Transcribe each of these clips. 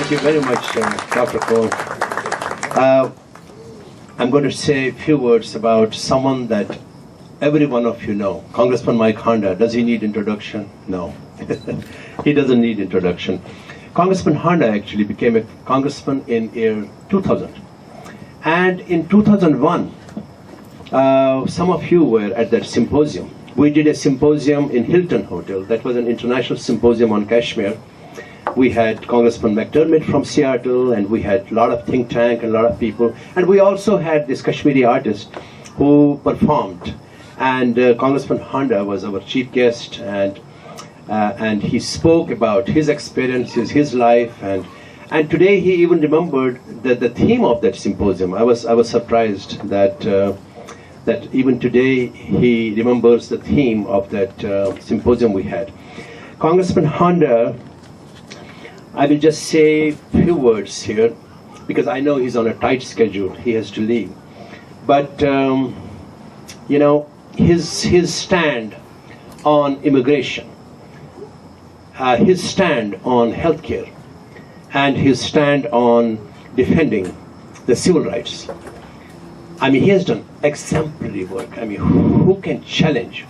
Thank you very much, Dr. Kaul. I'm going to say a few words about someone that every one of you know. Congressman Mike Honda. Does he need introduction? No. He doesn't need introduction. Congressman Honda actually became a congressman in year 2000. And in 2001, some of you were at that symposium. We did a symposium in Hilton Hotel. That was an international symposium on Kashmir. We had Congressman McDermott from Seattle, and we had a lot of think tank and a lot of people. And we also had this Kashmiri artist who performed. And Congressman Honda was our chief guest, and he spoke about his experiences, his life, and today he even remembered the theme of that symposium. I was surprised that that even today he remembers the theme of that symposium we had. Congressman Honda, I will just say a few words here because I know he's on a tight schedule. He has to leave. But, you know, his stand on immigration, his stand on healthcare, and his stand on defending the civil rights. I mean, he has done exemplary work. I mean, who can challenge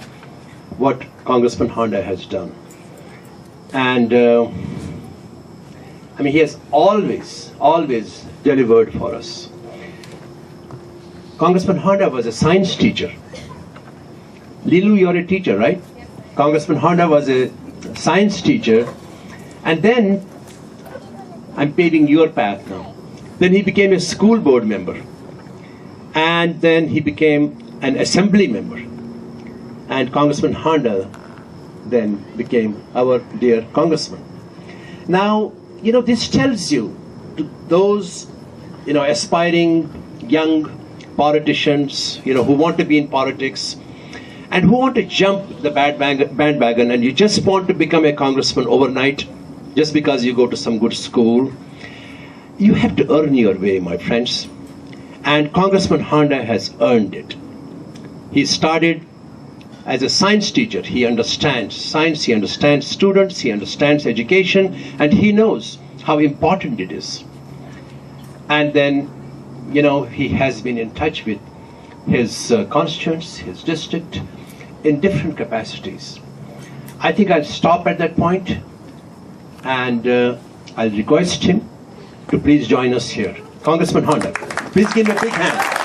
what Congressman Honda has done? And I mean, he has always delivered for us. Congressman Honda was a science teacher. Lilu, you're a teacher, right? Yes. Congressman Honda was a science teacher, and then, I'm paving your path now. Then he became a school board member, and then he became an assembly member. And Congressman Honda then became our dear congressman. Now, you know, this tells you to those, you know, aspiring young politicians, you know, who want to be in politics and who want to jump the bandwagon, and you just want to become a congressman overnight just because you go to some good school. You have to earn your way, my friends. And Congressman Honda has earned it. He started as a science teacher. He understands science, he understands students, he understands education, and he knows how important it is. And then, you know, he has been in touch with his constituents, his district, in different capacities. I think I'll stop at that point, and I'll request him to please join us here. Congressman Honda, please give him a big hand.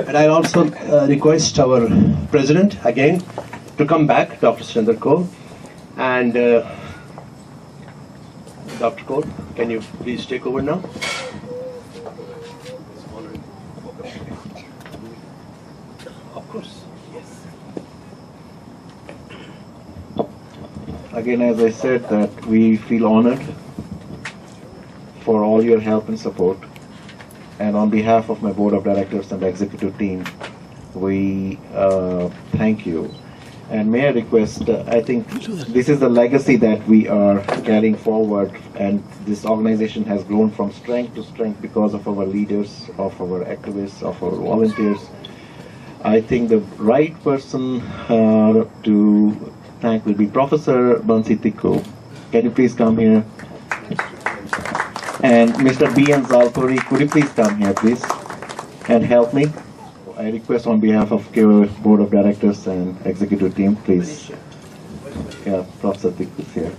And I also request our president again to come back, Dr. Jeevan Kaul. And Dr. Kaul, can you please take over now? Of course, yes. Again, as I said, that we feel honored for all your help and support. And on behalf of my board of directors and the executive team, we thank you. And may I request, I think this is the legacy that we are carrying forward, and this organization has grown from strength to strength because of our leaders, of our activists, of our volunteers. I think the right person to thank will be Professor Bansi Tikku. Can you please come here? And Mr. B.N. Zalpuri, could you please come here, please, and help me? I request on behalf of KOA Board of Directors and Executive Team, please. Yeah, Professor Tikku is here.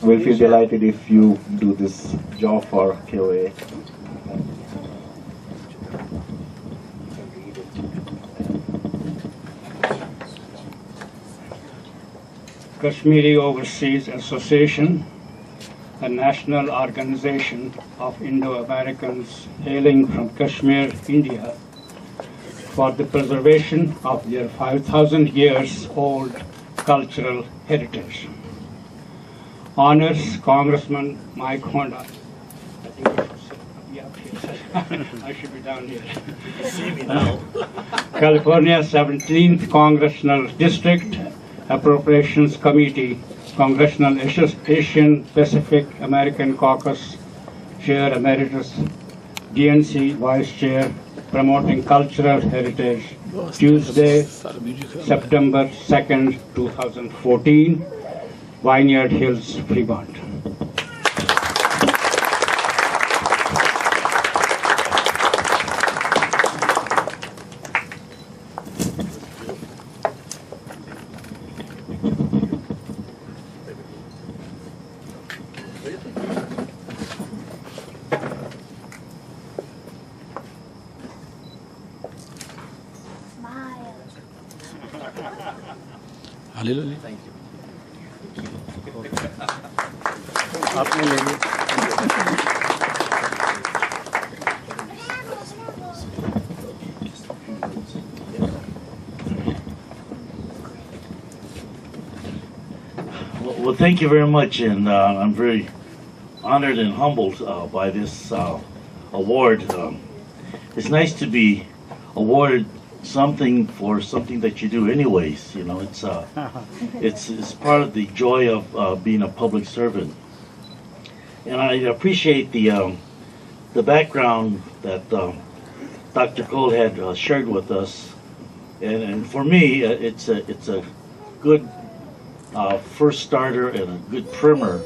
We'll feel delighted if you do this job for KOA. Kashmiri Overseas Association, a national organization of Indo-Americans hailing from Kashmir, India, for the preservation of their 5,000 years old cultural heritage. Honors Congressman Mike Honda. I think I should sit up here. I should be down here. See me now. California 17th Congressional District Appropriations Committee, Congressional Asian Pacific American Caucus Chair Emeritus, DNC Vice Chair promoting cultural heritage, Tuesday, September 2nd, 2014, Vineyard Hills, Fremont. Hallelujah. Thank you. Well, thank you very much, and I'm very honored and humbled by this award. It's nice to be awarded something for something that you do anyways. You know, it's part of the joy of being a public servant. And I appreciate the background that Dr. Kaul had shared with us, and for me, it's a good first starter and a good primer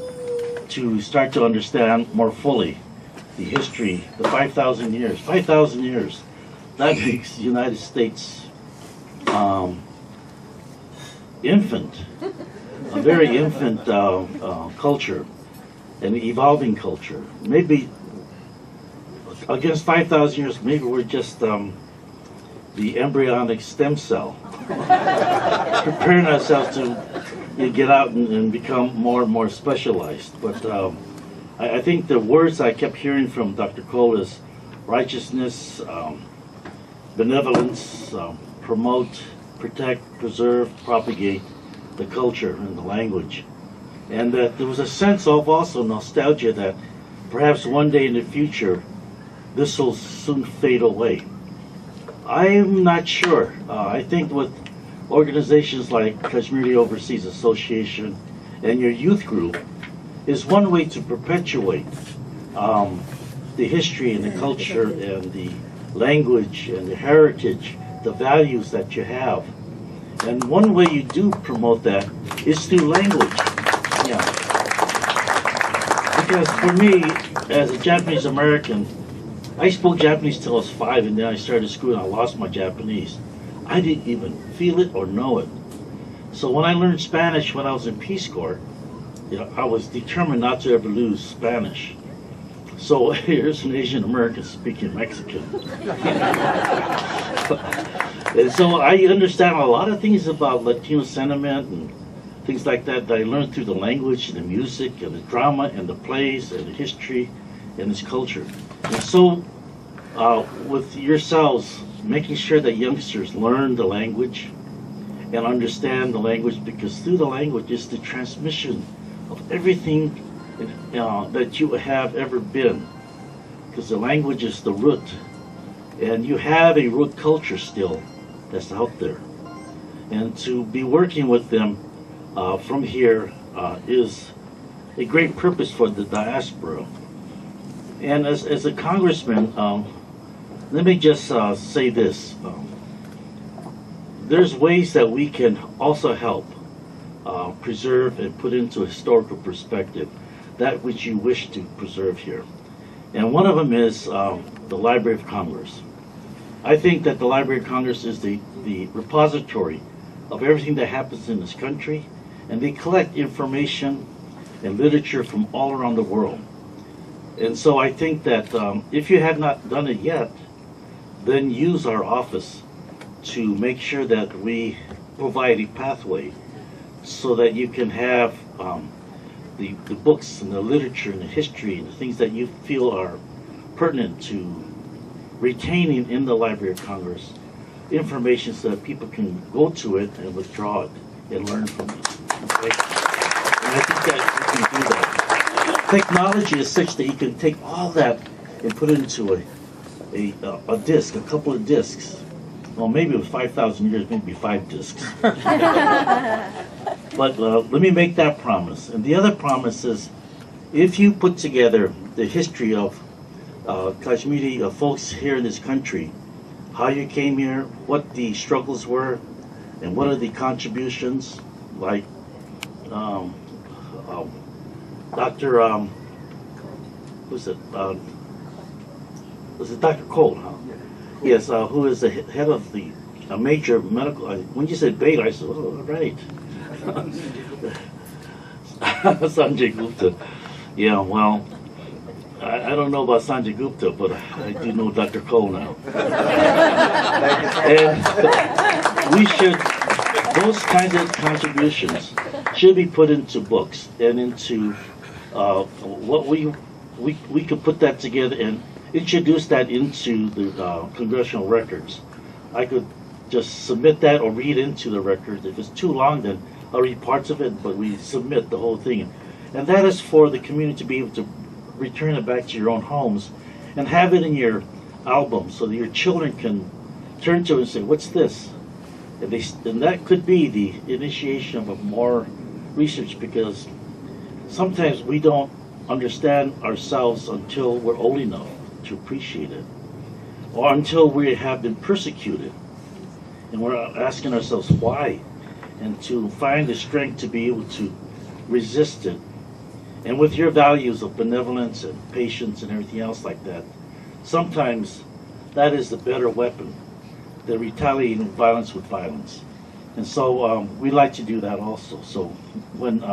to start to understand more fully the history, the 5,000 years. 5,000 years. That makes the United States infant, a very infant culture, an evolving culture. Maybe against 5,000 years, maybe we're just the embryonic stem cell, preparing ourselves to get out and become more and more specialized. But I think the words I kept hearing from Dr. Kaul is righteousness, benevolence, promote, protect, preserve, propagate the culture and the language. And that there was a sense of also nostalgia that perhaps one day in the future this will soon fade away. I'm not sure. I think with organizations like Kashmiri Overseas Association and your youth group is one way to perpetuate the history and the culture and the language and the heritage, the values that you have. And one way you do promote that is through language. Yeah. Because for me, as a Japanese American, I spoke Japanese till I was 5, and then I started school and I lost my Japanese. I didn't even feel it or know it. So when I learned Spanish when I was in Peace Corps, I was determined not to ever lose Spanish. So here's an Asian American speaking Mexican. And so I understand a lot of things about Latino sentiment and things like that I learned through the language and the music and the drama and the plays and the history and this culture. And so with yourselves, making sure that youngsters learn the language and understand the language, because through the language is the transmission of everything that you have ever been, because the language is the root, and you have a root culture still that's out there, and to be working with them from here is a great purpose for the diaspora. And as a congressman, let me just say this. There's ways that we can also help preserve and put into a historical perspective that which you wish to preserve here. And one of them is the Library of Congress. I think that the Library of Congress is the repository of everything that happens in this country, and they collect information and literature from all around the world. And so I think that if you have not done it yet, then use our office to make sure that we provide a pathway so that you can have the books and the literature and the history and the things that you feel are pertinent to retaining in the Library of Congress information so that people can go to it and withdraw it and learn from it. Okay? And I think that you can do that. Technology is such that you can take all that and put it into a disc, a couple of discs. Well, maybe with 5,000 years, maybe 5 discs. But let me make that promise. And the other promise is, if you put together the history of Kashmiri folks here in this country how you came here, what the struggles were, and what are the contributions, like Dr. Who's it? Was it Dr. Kaul? Huh? Yes, who is the head of the major medical. When you said Beta, I said, oh, right. Sanjay Gupta. Yeah, well, I don't know about Sanjay Gupta, but I do know Dr. Kaul now. And we should, those kinds of contributions should be put into books and into what we could put that together and introduce that into the congressional records. I could just submit that or read into the records. If it's too long, then I'll read parts of it, but we submit the whole thing. And that is for the community to be able to return it back to your own homes and have it in your album so that your children can turn to it and say, what's this? And that could be the initiation of more research, because sometimes we don't understand ourselves until we're old enough to appreciate it, or until we have been persecuted and we're asking ourselves why, and to find the strength to be able to resist it. And with your values of benevolence and patience and everything else like that, sometimes that is the better weapon than retaliating violence with violence. And so we like to do that also. So when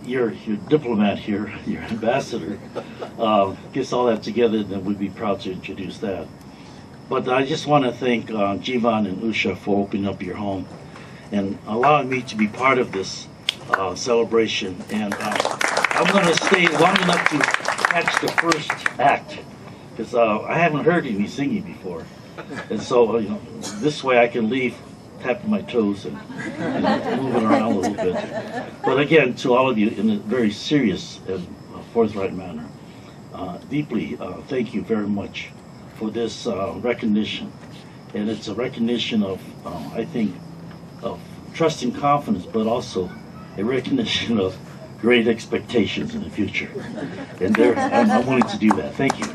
your diplomat here, your ambassador, gets all that together, then we'd be proud to introduce that. But I just want to thank Jeevan and Usha for opening up your home and allowing me to be part of this celebration. And I'm going to stay long enough to catch the first act, because I haven't heard any singing before. And so this way I can leave tapping my toes and moving around a little bit. But again, to all of you, in a very serious and forthright manner, deeply thank you very much for this recognition. And it's a recognition of, I think, of trust and confidence, but also a recognition of great expectations in the future. And I'm willing to do that. Thank you.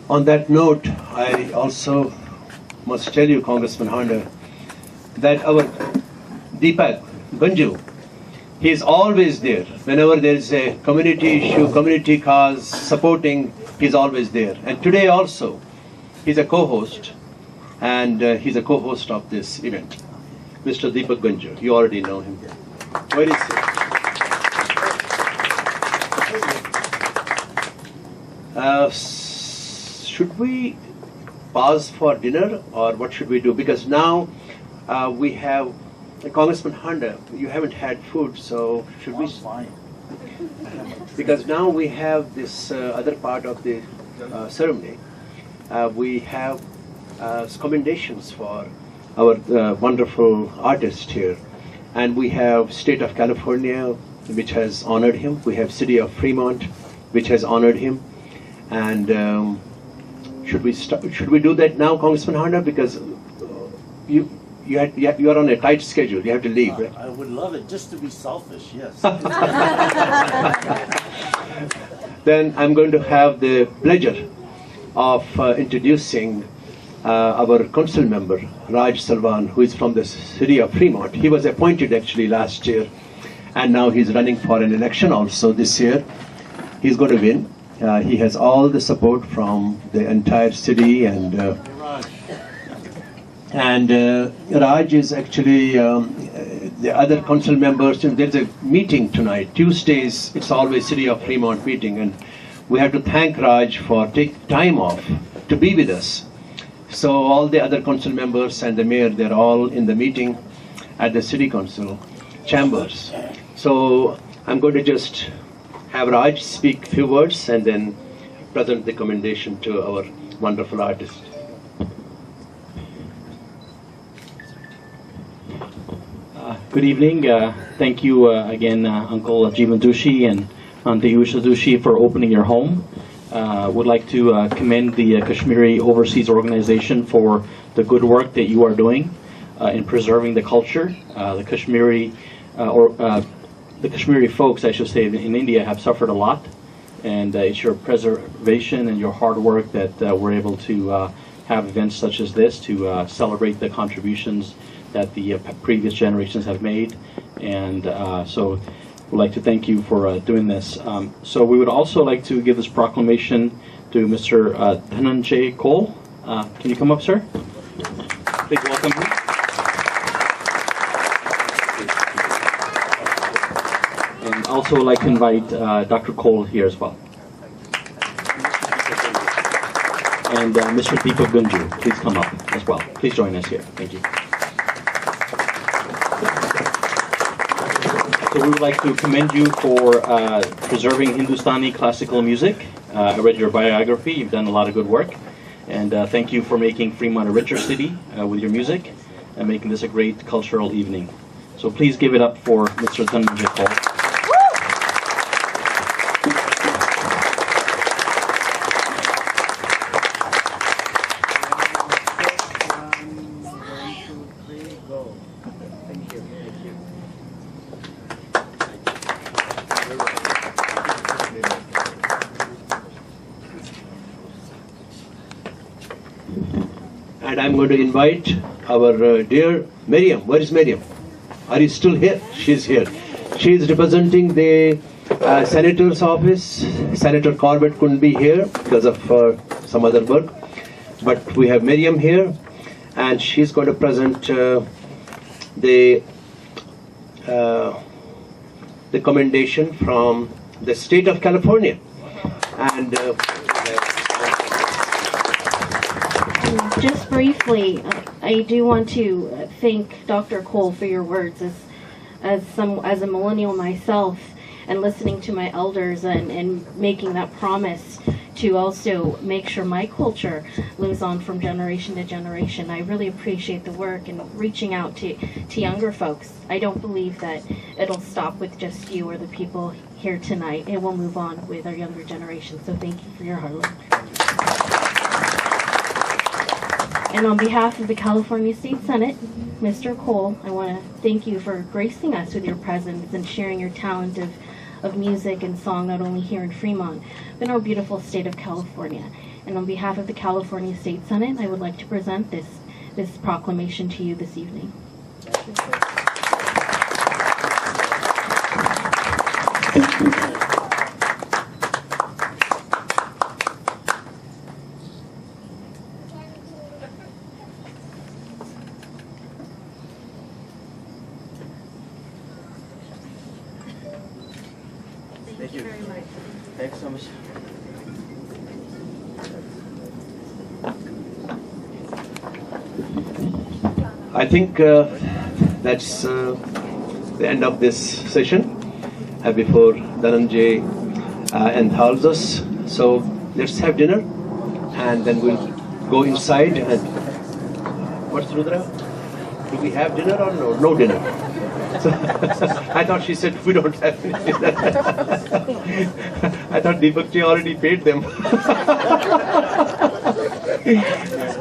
On that note, I also must tell you, Congressman Honda, that our Deepak Ganju, he is always there. Whenever there is a community issue, community cause, supporting, he's always there. And today also, he's a co-host, and he's a co-host of this event. Mr. Deepak Ganju, you already know him. Where is he? Should we pause for dinner, or what should we do? Because now we have Congressman Honda. You haven't had food, so should we? Fine. Because now we have this other part of the ceremony. We have commendations for our wonderful artist here, and we have State of California, which has honored him. We have City of Fremont, which has honored him, and. Should we do that now, Congressman Honda? Because you are on a tight schedule. You have to leave, right? I would love it, just to be selfish, yes. Then I'm going to have the pleasure of introducing our council member, Raj Salwan, who is from the city of Fremont. He was appointed actually last year, and now he's running for an election also this year. He's going to win. He has all the support from the entire city, and Raj is actually the other council members. There's a meeting tonight. Tuesdays, it's always City of Fremont meeting, and we have to thank Raj for taking time off to be with us. So all the other council members and the mayor, they're all in the meeting at the city council chambers. So I'm going to just have Raj speak a few words and then present the commendation to our wonderful artist. Good evening. Thank you again, Uncle Jeevan Zutshi and Auntie Usha Zutshi, for opening your home. Would like to commend the Kashmiri Overseas Organization for the good work that you are doing in preserving the culture. The Kashmiri the Kashmiri folks, I should say, in India have suffered a lot, and it's your preservation and your hard work that we're able to have events such as this to celebrate the contributions that the previous generations have made, and so we'd like to thank you for doing this. So we would also like to give this proclamation to Mr. Dhanajay Kaul. Can you come up, sir? Please welcome him. And also would like to invite Dr. Kaul here as well. And Mr. Deepak Gunju, please come up as well. Please join us here. Thank you. So we would like to commend you for preserving Hindustani classical music. I read your biography. You've done a lot of good work. And thank you for making Fremont a richer city with your music and making this a great cultural evening. So please give it up for Mr. Dhanajay Kaul. And I'm going to invite our dear Miriam. Where is Miriam? Are you still here? She's here. She is representing the Senator's office. Senator Corbett couldn't be here because of some other work. But we have Miriam here, and she's going to present the commendation from the state of California. And just briefly, I do want to thank Dr. Kaul for your words. As a millennial myself, and listening to my elders and making that promise to also make sure my culture lives on from generation to generation. I really appreciate the work and reaching out to younger folks. I don't believe that it'll stop with just you or the people here tonight. It will move on with our younger generation. So thank you for your hard work. And on behalf of the California State Senate, Mr. Kaul, I want to thank you for gracing us with your presence and sharing your talent of music and song, not only here in Fremont, but in our beautiful state of California. And on behalf of the California State Senate, I would like to present this proclamation to you this evening. Thank you very much. Thanks so much. I think that's the end of this session before Dhanajay enthralls us. So let's have dinner, and then we'll go inside. And what's Rudra? Do we have dinner or no? No dinner. So, I thought she said we don't have dinner. I thought Deepakji already paid them.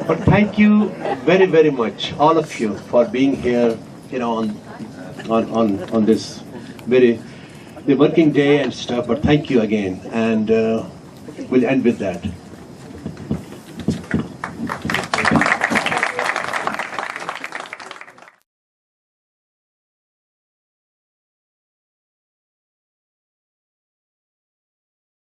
But thank you very, very much, all of you, for being here, on this the working day and stuff. But thank you again, and we'll end with that.